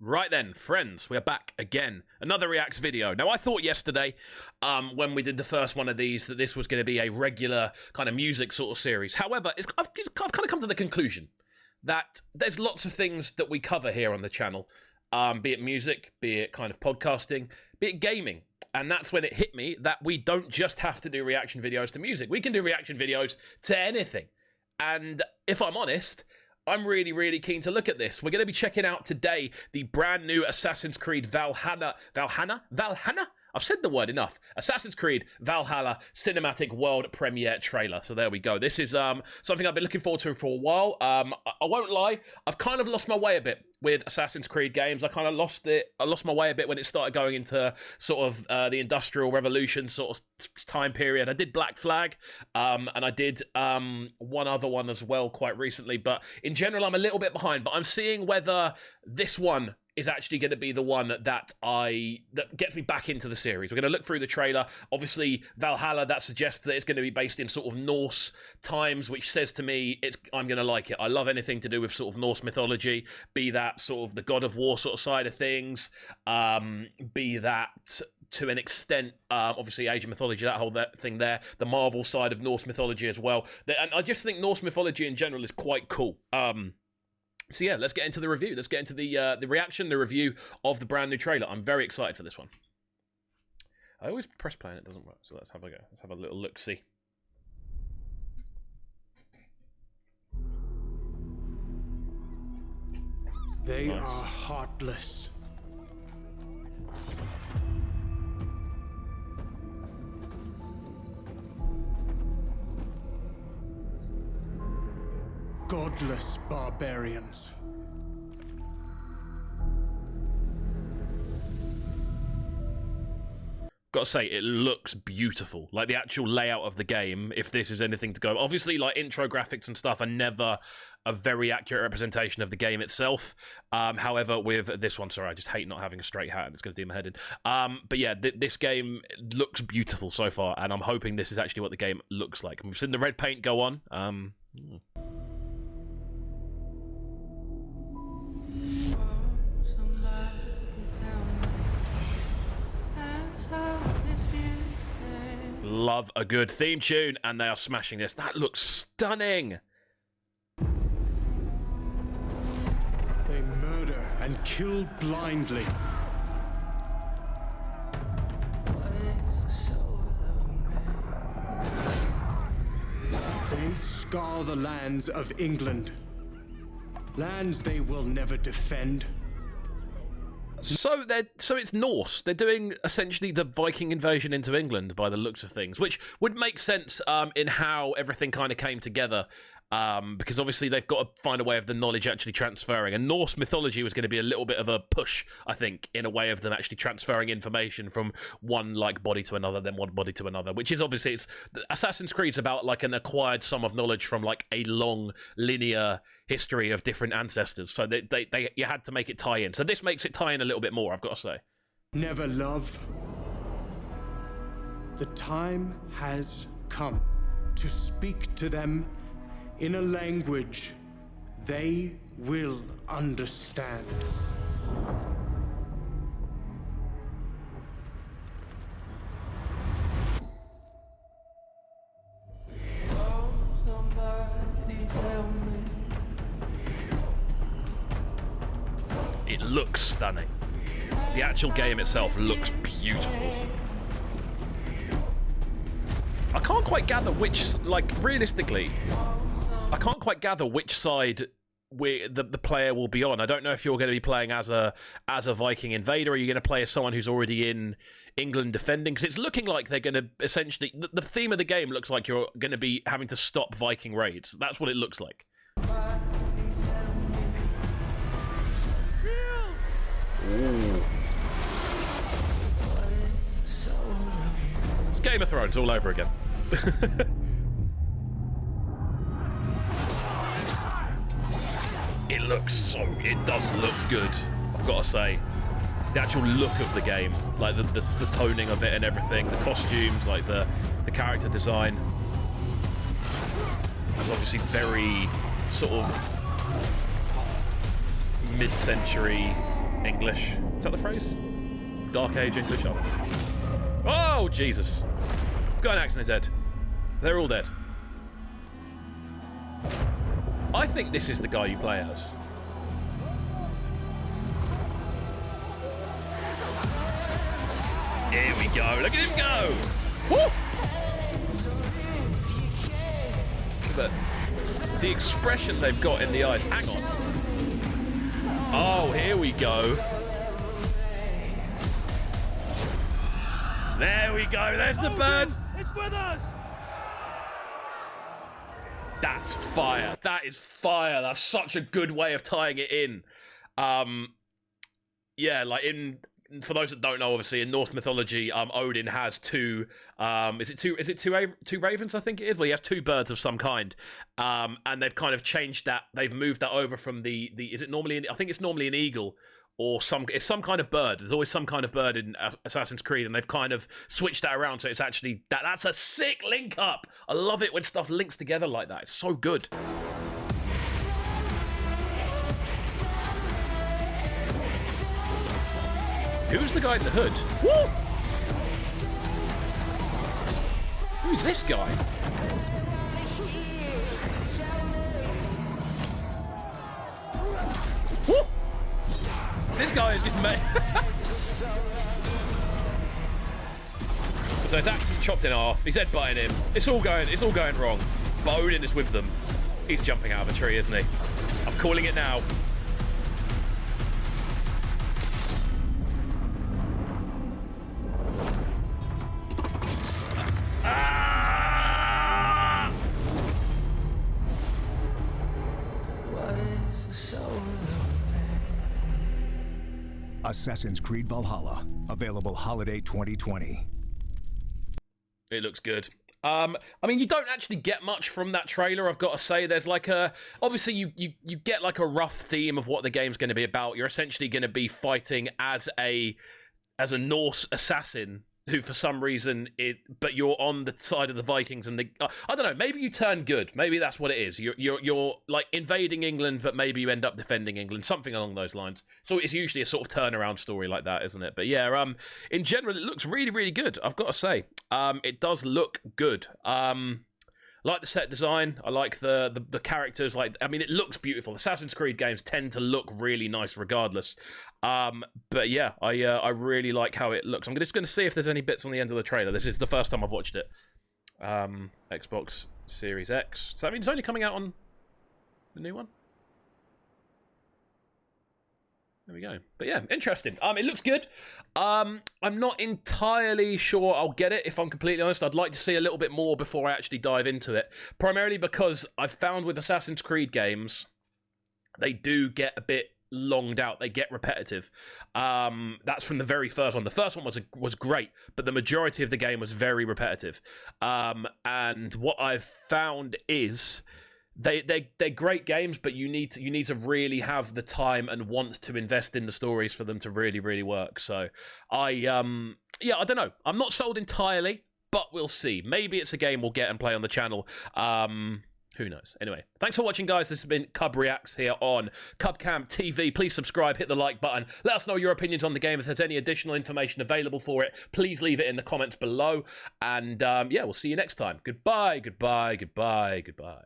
Right then, friends, we're back again. Another Reacts video. Now, I thought yesterday, when we did the first one of these, that this was going to be a regular kind of music sort of series. However, I've kind of come to the conclusion that there's lots of things that we cover here on the channel, be it music, be it kind of podcasting, be it gaming. And that's when it hit me that we don't just have to do reaction videos to music. We can do reaction videos to anything. And if I'm honest, I'm really, really keen to look at this. We're going to be checking out today the brand new Assassin's Creed Valhalla? I've said the word enough. Assassin's Creed Valhalla Cinematic World Premiere trailer. So there we go. This is something I've been looking forward to for a while. I won't lie, I've kind of lost my way a bit with Assassin's Creed games. I kind of lost it. I lost my way a bit when it started going into sort of the Industrial Revolution sort of time period. I did Black Flag, and I did one other one as well quite recently. But in general, I'm a little bit behind. But I'm seeing whether this one is actually going to be the one that gets me back into the series. We're going to look through the trailer. Obviously, Valhalla, that suggests that it's going to be based in sort of Norse times, which says to me I'm going to like it. I love anything to do with sort of Norse mythology, be that sort of the God of War sort of side of things, be that to an extent, obviously Age of Mythology, that whole thing there, the Marvel side of Norse mythology as well. And I just think Norse mythology in general is quite cool. So yeah, let's get into the review. Let's get into the reaction, the review of the brand new trailer. I'm very excited for this one. I always press play and it doesn't work, so let's have a go. Let's have a little look-see. They are heartless. Godless barbarians. Gotta say, it looks beautiful. Like, the actual layout of the game, if this is anything to go... Obviously, like, intro graphics and stuff are never a very accurate representation of the game itself. However, with this one... Sorry, I just hate not having a straight hat. It's going to do my head in. But yeah, this game looks beautiful so far, and I'm hoping this is actually what the game looks like. We've seen the red paint go on. Love a good theme tune, and they are smashing this. That looks stunning. They murder and kill blindly. They scour the lands of England. Lands they will never defend. So it's Norse. They're doing essentially the Viking invasion into England by the looks of things, which would make sense in how everything kind of came together. Because obviously they've got to find a way of the knowledge actually transferring. And Norse mythology was going to be a little bit of a push, I think, in a way of them actually transferring information from one like body to another, then one body to another. Which is obviously Assassin's Creed's about like an acquired sum of knowledge from like a long linear history of different ancestors. So you had to make it tie in. So this makes it tie in a little bit more, I've got to say. Never love. The time has come to speak to them in a language they will understand. It looks stunning. The actual game itself looks beautiful. I can't quite gather which, like, realistically, I can't quite gather which side the player will be on. I don't know if you're going to be playing as a Viking invader, or you're going to play as someone who's already in England defending, because it's looking like they're going to essentially... The theme of the game looks like you're going to be having to stop Viking raids. That's what it looks like. Ooh. It's Game of Thrones all over again. It does look good, I've got to say. The actual look of the game, like the toning of it and everything, the costumes, like the character design. It's obviously very sort of mid-century English. Is that the phrase? Dark Age English. Oh, Jesus. He's got an axe in his head. They're all dead. I think this is the guy you play as. Here we go. Look at him go. Woo! But the expression they've got in the eyes. Hang on. Oh, here we go. There we go. There's the bird. It's with us. That's fire. That is fire. That's such a good way of tying it in. Yeah, like for those that don't know, obviously in Norse mythology, Odin has two. Is it two ravens? I think it is. Well, he has two birds of some kind. And they've kind of changed that. They've moved that over from the. Is it normally? I think it's normally an eagle. Or it's some kind of bird. There's always some kind of bird in Assassin's Creed, and they've kind of switched that around, so it's actually that's a sick link up. I love it when stuff links together like that. It's so good. Who's the guy in the hood? Woo! Who's this guy? Woo! This guy is just made. So his axe is chopped in half. He's headbutting him. It's all going wrong. But Odin is with them. He's jumping out of a tree, isn't he? I'm calling it now. Ah! What is the soul? Assassin's Creed Valhalla, available holiday 2020. It looks good. I mean, you don't actually get much from that trailer, I've got to say. There's like obviously you get like a rough theme of what the game's going to be about. You're essentially going to be fighting as a Norse assassin who for some reason but you're on the side of the Vikings and I don't know, maybe you turn good. Maybe that's what it is. You're like invading England, but maybe you end up defending England, something along those lines. So it's usually a sort of turnaround story like that, isn't it? But yeah, in general, it looks really, really good, I've got to say. It does look good. I like the set design. I like the characters. Like, I mean, it looks beautiful. Assassin's Creed games tend to look really nice regardless. But yeah, I really like how it looks. I'm just going to see if there's any bits on the end of the trailer. This is the first time I've watched it. Xbox Series X. So that means it's only coming out on the new one? There we go. But yeah, interesting. It looks good. I'm not entirely sure I'll get it, if I'm completely honest. I'd like to see a little bit more before I actually dive into it. Primarily because I've found with Assassin's Creed games, they do get a bit longed out. They get repetitive. That's from the very first one. The first one was great, but the majority of the game was very repetitive. And what I've found is they're great games, but you need to really have the time and want to invest in the stories for them to really, really work. So I don't know. I'm not sold entirely, but we'll see. Maybe it's a game we'll get and play on the channel. Who knows? Anyway, thanks for watching, guys. This has been Cubreacts here on Cubcam TV. Please subscribe, hit the like button. Let us know your opinions on the game. If there's any additional information available for it, please leave it in the comments below. And yeah, we'll see you next time. Goodbye, goodbye, goodbye, goodbye.